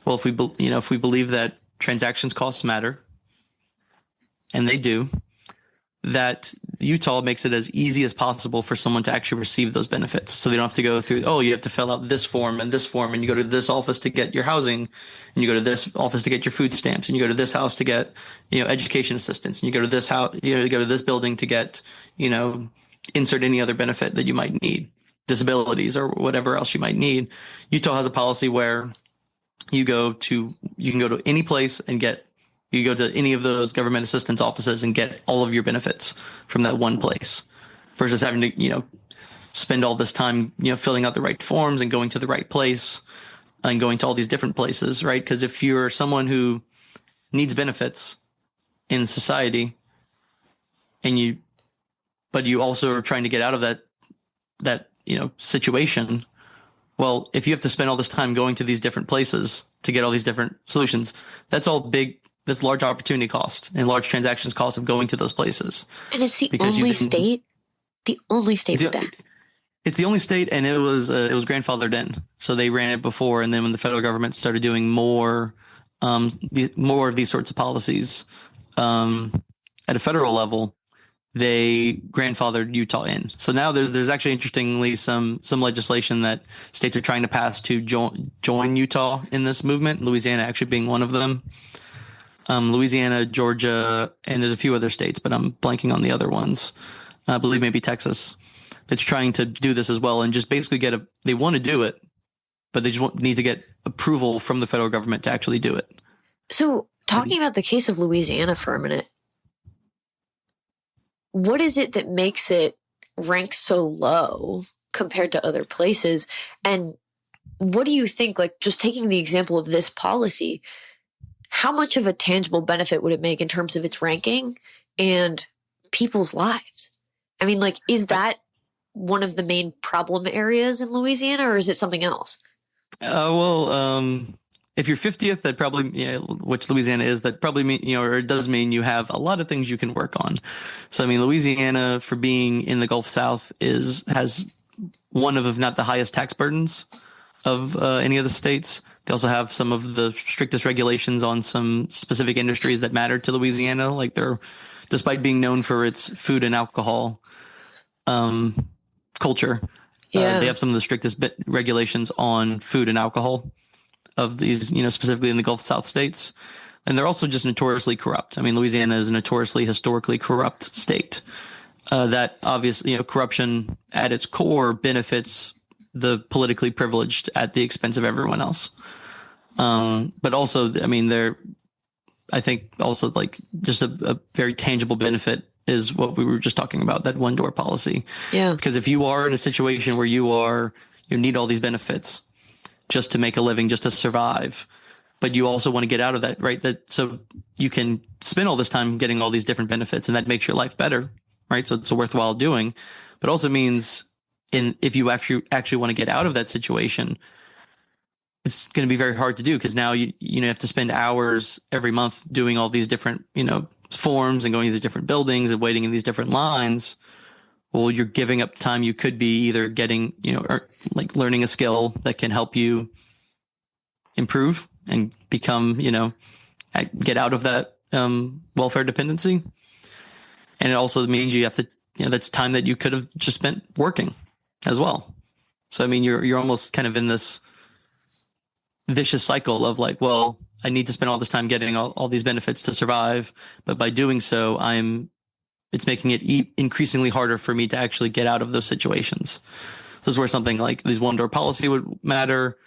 well, if we believe that transactions costs matter, and they do, that Utah makes it as easy as possible for someone to actually receive those benefits. So they don't have to go through, you have to fill out this form, and you go to this office to get your housing, and you go to this office to get your food stamps, and you go to this house to get, education assistance, and you go to this house, you go to this building to get, insert any other benefit that you might need, disabilities or whatever else you might need. Utah has a policy where you can go to any place and you go to any of those government assistance offices and get all of your benefits from that one place versus having to, spend all this time, filling out the right forms and going to the right place and going to all these different places, right? Because if you're someone who needs benefits in society but you also are trying to get out of that situation, well, if you have to spend all this time going to these different places to get all these different solutions, that's large opportunity cost and large transactions cost of going to those places. And it's the only state with that. It's the only state, and it was grandfathered in. So they ran it before, and then when the federal government started doing more of these sorts of policies at a federal level, they grandfathered Utah in. So now there's actually interestingly some legislation that states are trying to pass to join Utah in this movement, Louisiana actually being one of them. Louisiana, Georgia, and there's a few other states, but I'm blanking on the other ones. I believe maybe Texas, that's trying to do this as well, and just basically they want to do it, but they just need to get approval from the federal government to actually do it. So talking about the case of Louisiana for a minute, what is it that makes it rank so low compared to other places? And what do you think, like just taking the example of this policy, how much of a tangible benefit would it make in terms of its ranking and people's lives? I mean, like, is that one of the main problem areas in Louisiana, or is it something else? If you're 50th, that probably, which Louisiana is, that probably mean, or it does mean you have a lot of things you can work on. So, I mean, Louisiana, for being in the Gulf South, has one of, if not the highest tax burdens of any of the states. They also have some of the strictest regulations on some specific industries that matter to Louisiana. Like despite being known for its food and alcohol culture, they have some of the strictest regulations on food and alcohol of these, specifically in the Gulf South states. And they're also just notoriously corrupt. I mean, Louisiana is a notoriously historically corrupt state. That obviously, corruption at its core benefits the politically privileged at the expense of everyone else. But also, I mean, I think also like just a very tangible benefit is what we were just talking about, that one door policy. Yeah. Because if you are in a situation where you need all these benefits just to make a living, just to survive, but you also want to get out of that, right? That so you can spend all this time getting all these different benefits, and that makes your life better, right? So it's a worthwhile doing, but also means if you actually want to get out of that situation, it's going to be very hard to do, because now you have to spend hours every month doing all these different forms and going to these different buildings and waiting in these different lines. Well, you're giving up time you could be either getting or like learning a skill that can help you improve and become get out of that welfare dependency. And it also means you have to that's time that you could have just spent working as well. So I mean, you're almost kind of in this vicious cycle of like, well, I need to spend all this time getting all these benefits to survive, but by doing so, it's making it increasingly harder for me to actually get out of those situations. This is where something like these one-door policy would matter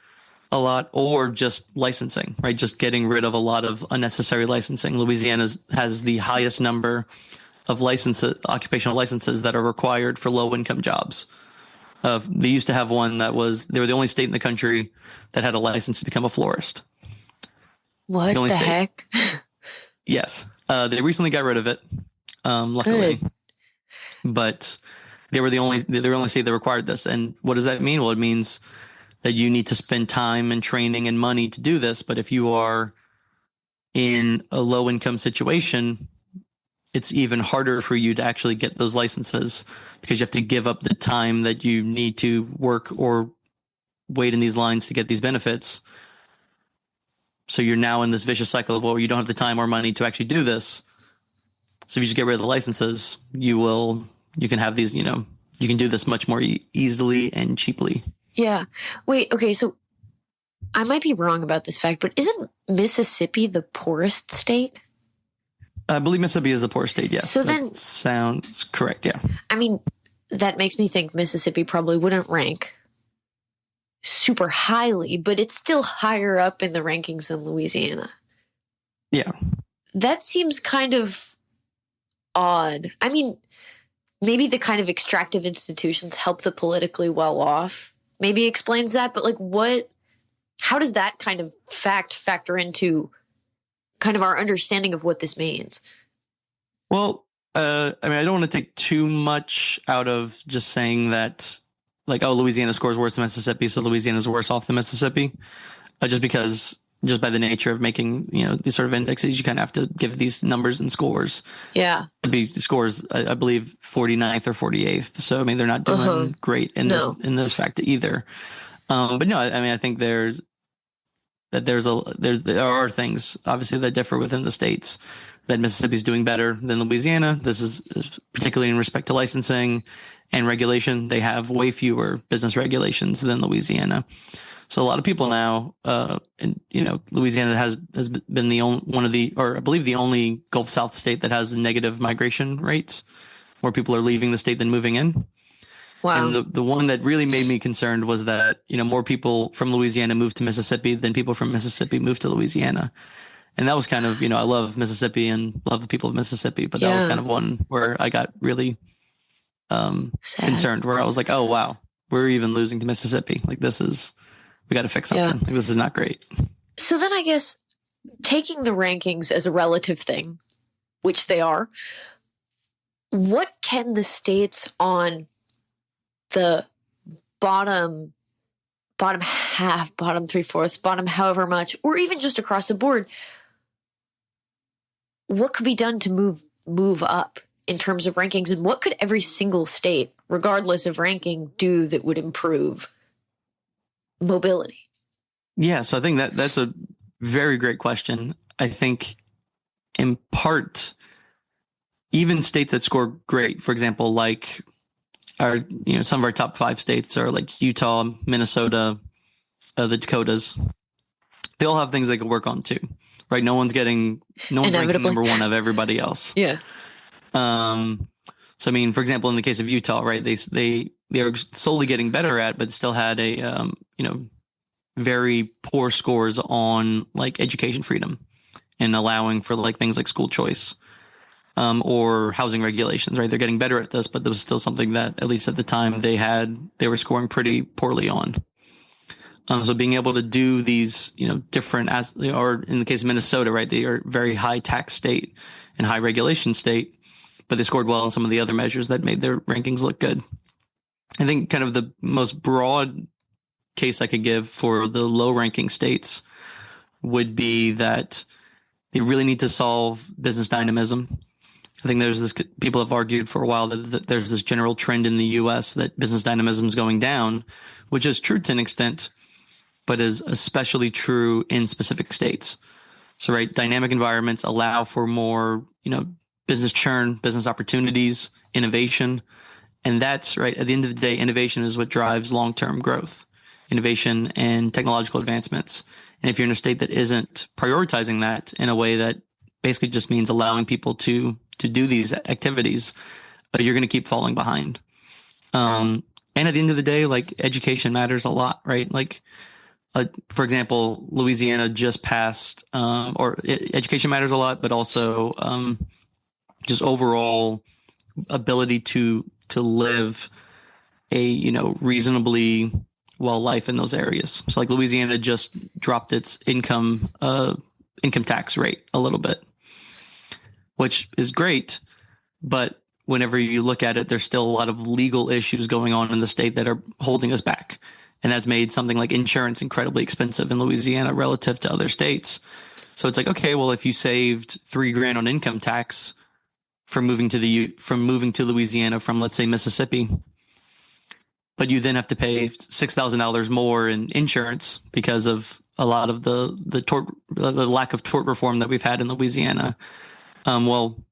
a lot, or just licensing, right? Just getting rid of a lot of unnecessary licensing. Louisiana has the highest number of occupational licenses that are required for low-income jobs. They used to have one they were the only state in the country that had a license to become a florist. What the heck? Yes. They recently got rid of it, luckily. Good. But they were the only state that required this. And what does that mean? Well, it means that you need to spend time and training and money to do this. But if you are in a low income situation, it's even harder for you to actually get those licenses, because you have to give up the time that you need to work or wait in these lines to get these benefits. So you're now in this vicious cycle of, well, you don't have the time or money to actually do this. So if you just get rid of the licenses, you can have these, you can do this much more easily and cheaply. Yeah. Wait, okay. So I might be wrong about this fact, but isn't Mississippi the poorest state? I believe Mississippi is the poorest state, yes. So then, that sounds correct, yeah. I mean, that makes me think Mississippi probably wouldn't rank super highly, but it's still higher up in the rankings than Louisiana. Yeah. That seems kind of odd. I mean, maybe the kind of extractive institutions help the politically well-off. Maybe explains that, but like how does that kind of factor into kind of our understanding of what this means? Well, I mean, I don't want to take too much out of just saying that, like, oh, Louisiana scores worse than Mississippi, so Louisiana's worse off than Mississippi. Just by the nature of making, these sort of indexes, you kind of have to give these numbers and scores. Yeah. It'd be scores, I believe, 49th or 48th. So, I mean, they're not doing great in this fact either. But no, I mean, I think there are things obviously that differ within the states, that Mississippi is doing better than Louisiana. This is particularly in respect to licensing and regulation. They have way fewer business regulations than Louisiana. So a lot of people now, Louisiana has been I believe the only Gulf South state that has negative migration rates, more people are leaving the state than moving in. Wow. And the one that really made me concerned was that, more people from Louisiana moved to Mississippi than people from Mississippi moved to Louisiana. And that was kind of, I love Mississippi and love the people of Mississippi, but that was kind of one where I got really concerned, where I was like, oh, wow, we're even losing to Mississippi. Like, we got to fix something. Like, this is not great. So then I guess taking the rankings as a relative thing, which they are, what can the states on the bottom half, bottom 3/4, bottom however much, or even just across the board, what could be done to move up in terms of rankings, and what could every single state, regardless of ranking, do that would improve mobility? Yeah, so I think that's a very great question. I think in part, even states that score great, for example, like some of our top 5 states are like Utah, Minnesota, the Dakotas. They all have things they could work on too, right? No one's ranking number 1 of everybody else. Yeah. So I mean, for example, in the case of Utah, right, they are slowly getting better at, but still had a very poor scores on like education freedom and allowing for like things like school choice. Or housing regulations, right? They're getting better at this, but there was still something that, at least at the time, they were scoring pretty poorly on. So being able to do these, different, or in the case of Minnesota, right, they are a very high tax state and high regulation state, but they scored well on some of the other measures that made their rankings look good. I think kind of the most broad case I could give for the low ranking states would be that they really need to solve business dynamism. I think people have argued for a while that there's this general trend in the US that business dynamism is going down, which is true to an extent, but is especially true in specific states. So, right, dynamic environments allow for more, business churn, business opportunities, innovation. And that's right. At the end of the day, innovation is what drives long-term growth, innovation and technological advancements. And if you're in a state that isn't prioritizing that in a way that basically just means allowing people to do these activities, you're going to keep falling behind. And at the end of the day, like, education matters a lot, right? Like, for example, Louisiana just passed, education matters a lot, but also just overall ability to live a, reasonably well life in those areas. So like Louisiana just dropped its income tax rate a little bit, which is great. But whenever you look at it, there's still a lot of legal issues going on in the state that are holding us back. And that's made something like insurance incredibly expensive in Louisiana relative to other states. So it's like, okay, well, if you saved $3,000 on income tax from moving to Louisiana from, let's say, Mississippi, but you then have to pay $6,000 more in insurance because of a lot of the lack of tort reform that we've had in Louisiana. Well,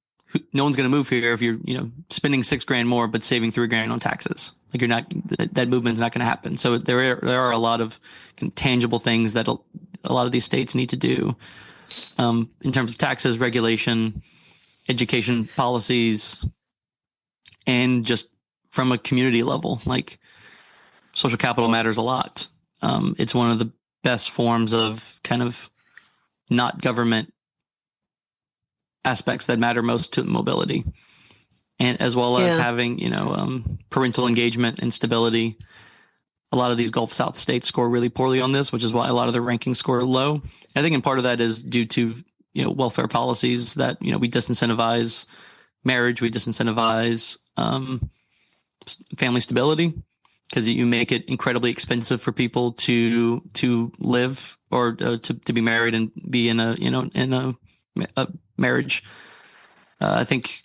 no one's going to move here if you're, spending $6,000 more but saving $3,000 on taxes. Like, that movement's not going to happen. So there are a lot of tangible things that a lot of these states need to do in terms of taxes, regulation, education policies, and just from a community level. Like, social capital matters a lot. It's one of the best forms of kind of not government aspects that matter most to mobility, and as well as having, parental engagement and stability. A lot of these Gulf South states score really poorly on this, which is why a lot of their rankings score low. I think in part of that is due to, welfare policies that, we disincentivize marriage, we disincentivize family stability, because you make it incredibly expensive for people to live or to be married and be in a marriage. I think,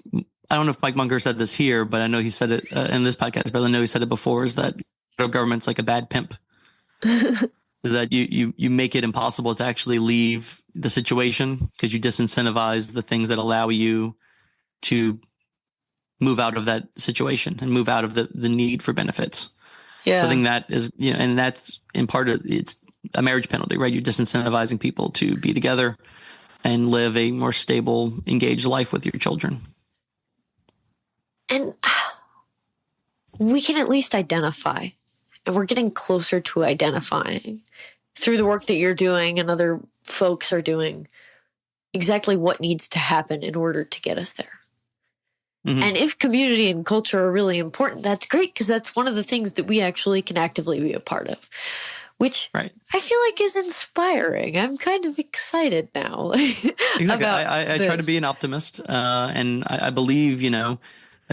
I don't know if Mike Munger said this here, but I know he said it in this podcast, but I know he said it before, is that federal government's like a bad pimp. Is that you make it impossible to actually leave the situation because you disincentivize the things that allow you to move out of that situation and move out of the need for benefits. Yeah. So I think that is, and that's in part of, it's a marriage penalty, right? You're disincentivizing people to be together and live a more stable, engaged life with your children. And we can at least identify, and we're getting closer to identifying through the work that you're doing and other folks are doing exactly what needs to happen in order to get us there. Mm-hmm. And if community and culture are really important, that's great, because that's one of the things that we actually can actively be a part of, which I feel like is inspiring. I'm kind of excited now. Exactly. I try to be an optimist, and I believe, I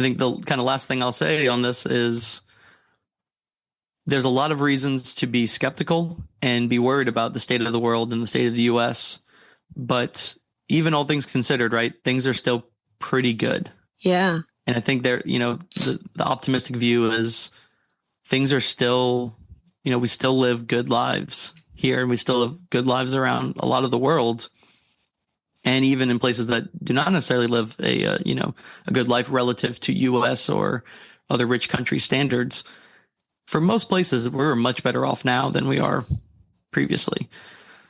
think the kind of last thing I'll say on this is there's a lot of reasons to be skeptical and be worried about the state of the world and the state of the U.S. But even all things considered, right, things are still pretty good. Yeah. And I think the optimistic view is things are still, we still live good lives here, and we still live good lives around a lot of the world. And even in places that do not necessarily live a good life relative to U.S. or other rich country standards, for most places, we're much better off now than we are previously.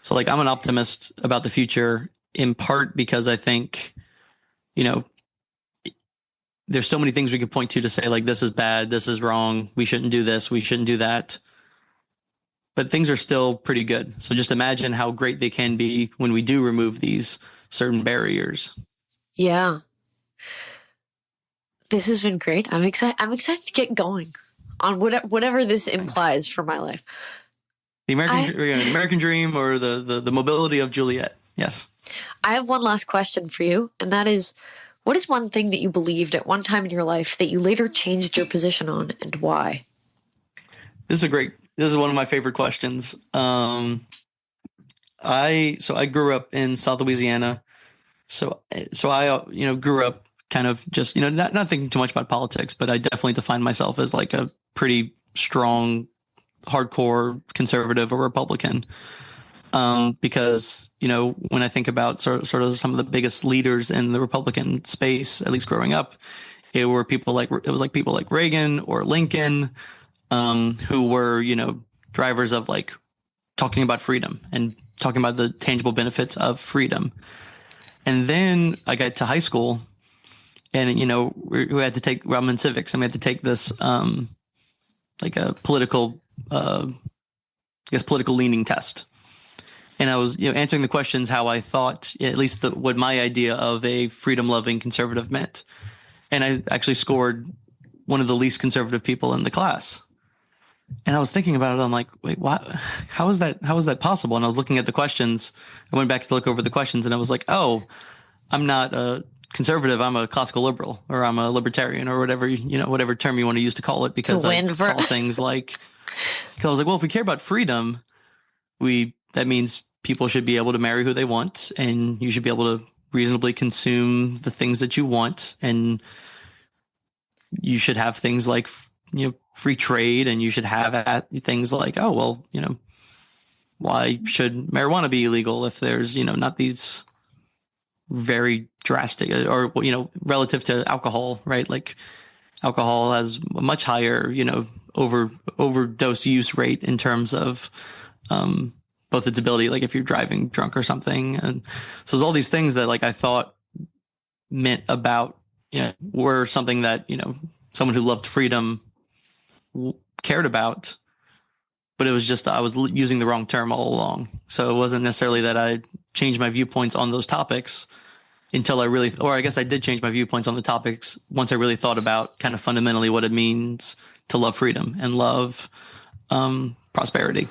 So, like, I'm an optimist about the future, in part because I think, there's so many things we could point to say, like, this is bad, this is wrong, we shouldn't do this, we shouldn't do that. But things are still pretty good. So just imagine how great they can be when we do remove these certain barriers. Yeah. This has been great. I'm excited to get going on whatever this implies for my life. The American dream, or the mobility of Juliet. Yes. I have one last question for you, and that is, what is one thing that you believed at one time in your life that you later changed your position on, and why? This is one of my favorite questions. I grew up in South Louisiana. So I, grew up kind of just, not thinking too much about politics, but I definitely defined myself as like a pretty strong, hardcore conservative or Republican. Because, when I think about sort of some of the biggest leaders in the Republican space, at least growing up, it was people like Reagan or Lincoln, who were, drivers of like talking about freedom and talking about the tangible benefits of freedom. And then I got to high school, and, we had to take, I'm in civics, and we had to take this, like a political leaning test. And I was, answering the questions how I thought, at least what my idea of a freedom-loving conservative meant. And I actually scored one of the least conservative people in the class. And I was thinking about it. I'm like, wait, what? How is that possible? And I was looking at the questions. I went back to look over the questions, and I was like, oh, I'm not a conservative. I'm a classical liberal, or I'm a libertarian, or whatever, whatever term you want to use to call it, because I saw things like, because I was like, well, if we care about freedom, that means people should be able to marry who they want, and you should be able to reasonably consume the things that you want, and you should have things like, free trade, and you should have things like, oh, well, why should marijuana be illegal if there's, not these very drastic, or, relative to alcohol, right? Like alcohol has a much higher, overdose use rate in terms of, both its ability, like if you're driving drunk or something. And so there's all these things that like I thought meant about, were something that, someone who loved freedom cared about, but it was just, I was using the wrong term all along. So it wasn't necessarily that I changed my viewpoints on those topics until or I guess I did change my viewpoints on the topics once I really thought about kind of fundamentally what it means to love freedom and love prosperity.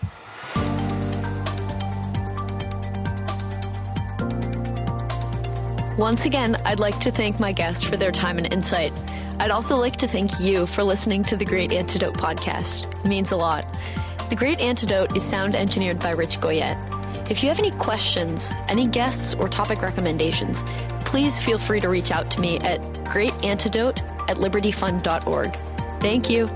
Once again, I'd like to thank my guests for their time and insight. I'd also like to thank you for listening to the Great Antidote podcast. It means a lot. The Great Antidote is sound engineered by Rich Goyette. If you have any questions, any guests, or topic recommendations, please feel free to reach out to me at greatantidote@libertyfund.org. Thank you.